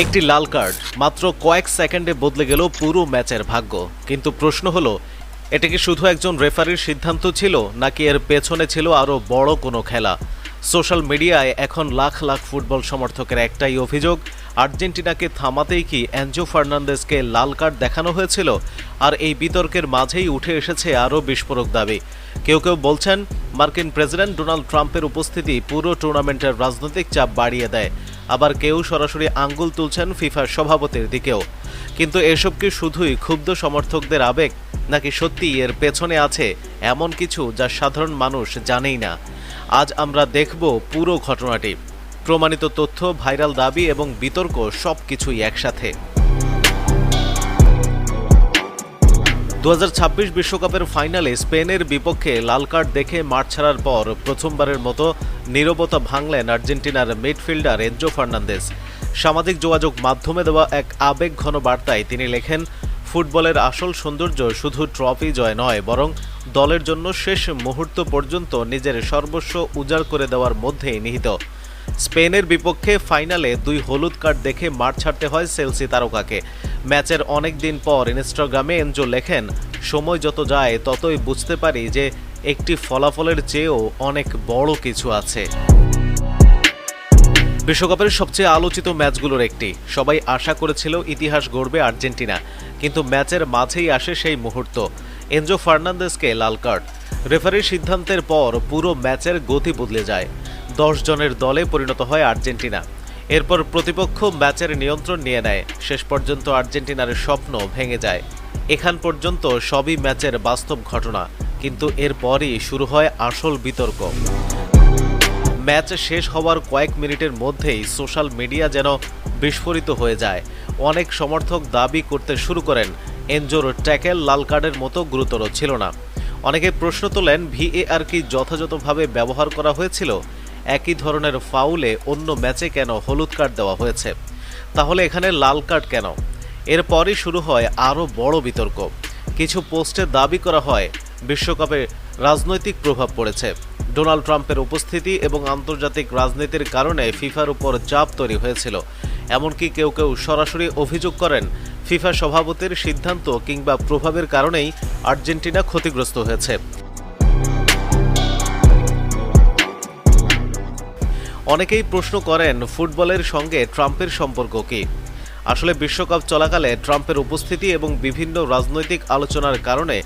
একটি লাল কার্ড মাত্র কয়েক সেকেন্ডে বদলে গেল পুরো ম্যাচের ভাগ্য। কিন্তু প্রশ্ন হলো, এটা কি শুধু একজন রেফারির সিদ্ধান্ত ছিল, নাকি এর পেছনে ছিল আরও বড় কোনো খেলা? সোশ্যাল মিডিয়ায় এখন লাখ লাখ ফুটবল সমর্থকের একটাই অভিযোগ, আর্জেন্টিনাকে থামাতেই কি এনজো ফার্নান্দেজকে লাল কার্ড দেখানো হয়েছিল? আর এই বিতর্কের মাঝেই উঠে এসেছে আরও বিস্ফোরক দাবি। কেউ কেউ বলছেন, মার্কিন প্রেসিডেন্ট ডোনাল্ড ট্রাম্পের উপস্থিতি পুরো টুর্নামেন্টের রাজনৈতিক চাপ বাড়িয়ে দেয়। আবার কেউ সরাসরি আঙ্গুল তুলছেন ফিফার সভাপতির দিকেও। কিন্তু এসব কি শুধুই ক্ষুব্ধ সমর্থকদের আবেগ, নাকি সত্যি এর পেছনে আছে এমন কিছু যা সাধারণ মানুষ জানেই না? আজ আমরা দেখব পুরো ঘটনাটি, প্রমাণিত তথ্য, ভাইরাল দাবি এবং বিতর্ক, সবকিছুই একসাথে। 2026 বিশ্বকাপের ফাইনালে স্পেনের বিপক্ষে লাল কার্ড দেখে মাঠ ছাড়ার পর প্রথমবারের মতো নীরবতা ভাঙলেন আর্জেন্টিনার মিডফিল্ডার এনজো ফার্নান্দেজ। সামাজিক যোগাযোগ মাধ্যমে দেওয়া এক আবেগঘন বার্তায় তিনি লেখেন, ফুটবলের আসল সৌন্দর্য শুধু ট্রফি জয় নয়, বরং দলের জন্য শেষ মুহূর্ত পর্যন্ত নিজের সর্বস্ব উজাড় করে দেওয়ার মধ্যেই নিহিত। স্পেনের বিপক্ষে ফাইনালে 2 হলুদ কার্ড দেখে মাঠ ছাড়তে হয় চেলসি তারকাকে। ম্যাচের অনেক দিন পর ইনস্টাগ্রামে এনজো লেখেন, সময় যত যায় ততই বুঝতে পারি যে একটি ফলাফলের চেয়েও অনেক বড় কিছু আছে। বিশ্বকাপের সবচেয়ে আলোচিত ম্যাচগুলোর একটি, সবাই আশা করেছিল ইতিহাস গড়বে আর্জেন্টিনা, কিন্তু ম্যাচের মাঝেই আসে সেই মুহূর্ত, এনজো ফার্নান্দেজকে লাল কার্ড। রেফারির সিদ্ধান্তের পর পুরো ম্যাচের গতি বদলে যায়। 10 জনের দলে পরিণত হয় আর্জেন্টিনা। এরপর প্রতিপক্ষ ম্যাচের নিয়ন্ত্রণ নিয়ে নেয়। শেষ পর্যন্ত আর্জেন্টিনার স্বপ্ন ভেঙে যায়। এখান পর্যন্ত সবই ম্যাচের বাস্তব ঘটনা, কিন্তু এরপরই শুরু হয় আসল বিতর্ক। ম্যাচ শেষ হওয়ার কয়েক মিনিটের মধ্যেই সোশ্যাল মিডিয়া যেন বিস্ফোরিত হয়ে যায়। অনেক সমর্থক দাবি করতে শুরু করেন, এনজোর ট্যাকেল লাল কার্ডের মতো গুরুতর ছিল না। অনেকে প্রশ্ন তোলেন, ভিএআর কি যথাযথভাবে ব্যবহার করা হয়েছিল? একই ধরনের ফাউলে অন্য ম্যাচে কেন হলুদ কার্ড দেওয়া হয়েছে? তাহলে এখানে লাল কার্ড কেন? এরপরই শুরু হয় আরও বড় বিতর্ক। কিছু পোস্টে দাবি করা হয় বিশ্বকাপে রাজনৈতিক প্রভাব পড়েছে। ডোনাল্ড ট্রাম্পের উপস্থিতি এবং আন্তর্জাতিক রাজনীতির কারণে ফিফার উপর চাপ তৈরি হয়েছিল। এমনকি কেউ কেউ সরাসরি অভিযোগ করেন, ফিফা সভাপতির সিদ্ধান্ত কিংবা প্রভাবের কারণেই আর্জেন্টিনা ক্ষতিগ্রস্ত হয়েছে। অনেকেই প্রশ্ন করেন, ফুটবলের সঙ্গে ট্রাম্পের সম্পর্ক কি? আসলে বিশ্বকাপ চলাকালে ট্রাম্পের উপস্থিতি এবং বিভিন্ন রাজনৈতিক আলোচনার কারণে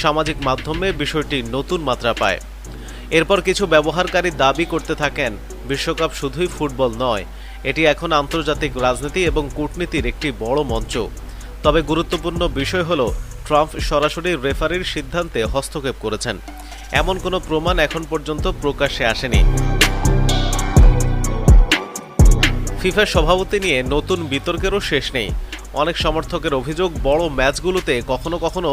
সামাজিক মাধ্যমে বিষয়টি নতুন মাত্রা পায়। এরপর কিছু ব্যবহারকারী দাবি করতে থাকেন, বিশ্বকাপ শুধুই ফুটবল নয়, এটি এখন আন্তর্জাতিক রাজনীতি এবং কূটনীতির একটি বড় মঞ্চ। তবে গুরুত্বপূর্ণ বিষয় হল, ট্রাম্প সরাসরি রেফারির সিদ্ধান্তে হস্তক্ষেপ করেছেন এমন কোনো প্রমাণ এখন পর্যন্ত প্রকাশ্যে আসেনি। ফিফার সভাপতি নিয়ে নতুন বিতর্কেরও শেষ নেই। অনেক সমর্থকের অভিযোগ, বড় ম্যাচগুলোতে কখনো কখনো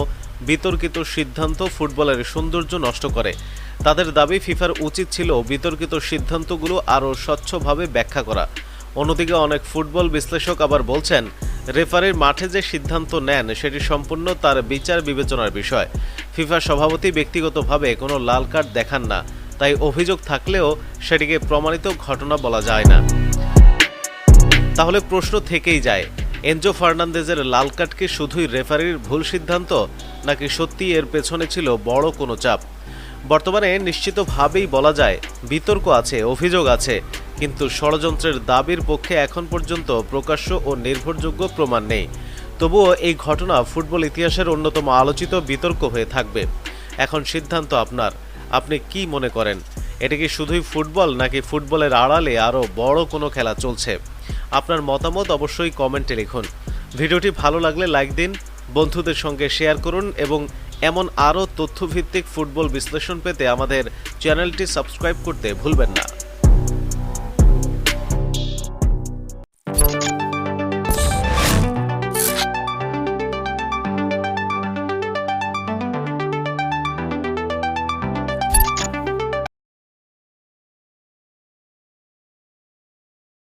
বিতর্কিত সিদ্ধান্ত ফুটবলের সৌন্দর্য নষ্ট করে। তাদের দাবি, ফিফার উচিত ছিল বিতর্কিত সিদ্ধান্তগুলো আরও স্বচ্ছভাবে ব্যাখ্যা করা। অন্যদিকে অনেক ফুটবল বিশ্লেষক আবার বলছেন, রেফারির মাঠে যে সিদ্ধান্ত নেন সেটি সম্পূর্ণ তার বিচার বিবেচনার বিষয়। ফিফা সভাপতি ব্যক্তিগতভাবে কোনো লাল কার্ড দেখান না, তাই অভিযোগ থাকলেও সেটিকে প্রমাণিত ঘটনা বলা যায় না। তাহলে প্রশ্ন থেকেই যায়, এনজো ফার্নান্দেজের লাল কার্ড কি শুধুই রেফারির ভুল সিদ্ধান্ত, নাকি সত্যি এর পেছনে ছিল বড় কোনো চাপ? বর্তমানে নিশ্চিতভাবেই বলা যায়, বিতর্ক আছে, অভিযোগ আছে, কিন্তু ষড়যন্ত্রের দাবির পক্ষে এখন পর্যন্ত প্রকাশ্য ও নির্ভরযোগ্য প্রমাণ নেই। তবুও এই ঘটনা ফুটবল ইতিহাসের অন্যতম আলোচিত বিতর্ক হয়ে থাকবে। এখন সিদ্ধান্ত আপনার। আপনি কি মনে করেন, এটা কি শুধুই ফুটবল, নাকি ফুটবলের আড়ালে আরও বড় কোনো খেলা চলছে? আপনার মতামত অবশ্যই কমেন্টে লিখুন। ভিডিওটি ভালো লাগলে লাইক দিন, বন্ধুদের সঙ্গে শেয়ার করুন এবং এমন আরও তথ্যভিত্তিক ফুটবল বিশ্লেষণ পেতে আমাদের চ্যানেলটি সাবস্ক্রাইব করতে ভুলবেন না।